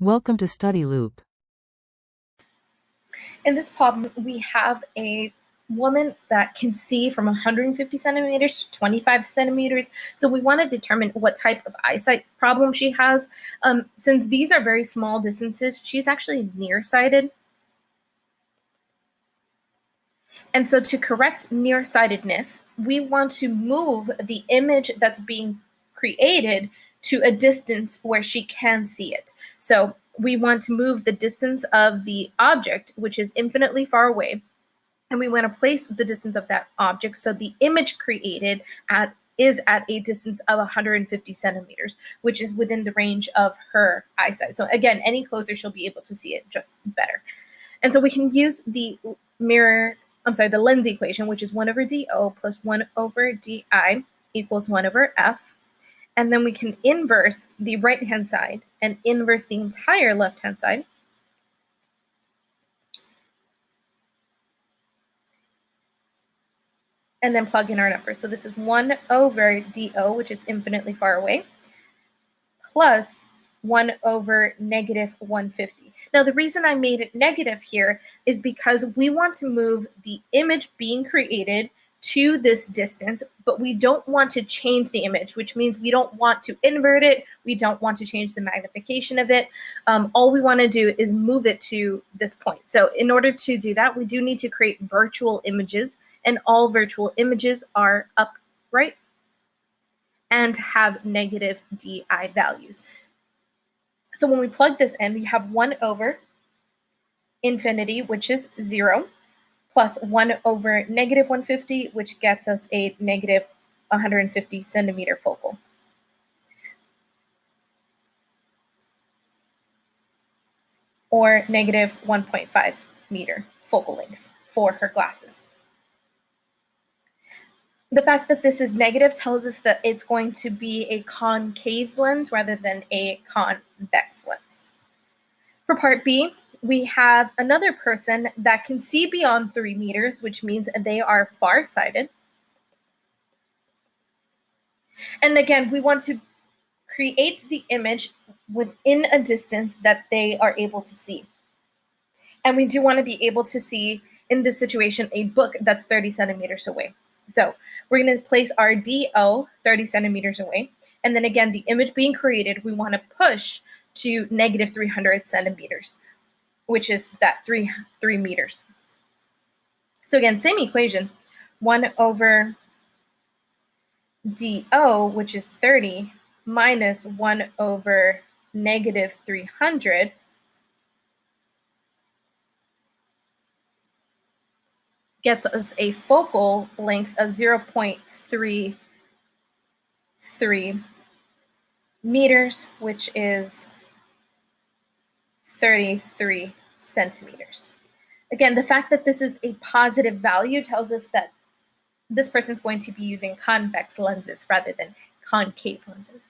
Welcome to Study Loop. In this problem, we have a woman that can see from 150 centimeters to 25 centimeters. So we want to determine what type of eyesight problem she has. Since these are very small distances, she's actually nearsighted. And so to correct nearsightedness, we want to move the image that's being created to a distance where she can see it. So we want to move the distance of the object, which is infinitely far away, and we want to place the distance of that object so the image created is at a distance of 150 centimeters, which is within the range of her eyesight. So again, any closer, she'll be able to see it just better. And so we can use the lens equation, which is 1 over dO plus 1 over di equals 1 over f. And then we can inverse the right-hand side and inverse the entire left-hand side. And then plug in our numbers. So this is 1 over dO, which is infinitely far away, plus 1 over negative 150. Now, the reason I made it negative here is because we want to move the image being created to this distance, but we don't want to change the image, which means we don't want to invert it. We don't want to change the magnification of it. All we want to do is move it to this point. So in order to do that, we do need to create virtual images, and all virtual images are upright and have negative di values. So when we plug this in, we have 1 over infinity, which is 0, plus 1 over negative 150, which gets us a negative 150 centimeter focal. Or negative 1.5 meter focal length for her glasses. The fact that this is negative tells us that it's going to be a concave lens rather than a convex lens. For part B, we have another person that can see beyond 3 meters, which means they are farsighted. And again, we want to create the image within a distance that they are able to see. And we do want to be able to see, in this situation, a book that's 30 centimeters away. So we're going to place our DO 30 centimeters away. And then again, the image being created, we want to push to negative 300 centimeters, which is that 3 meters. So again, same equation, 1 over DO, which is 30, minus 1 over negative 300, gets us a focal length of 0.33 meters, which is 33 centimeters. Again, the fact that this is a positive value tells us that this person's going to be using convex lenses rather than concave lenses.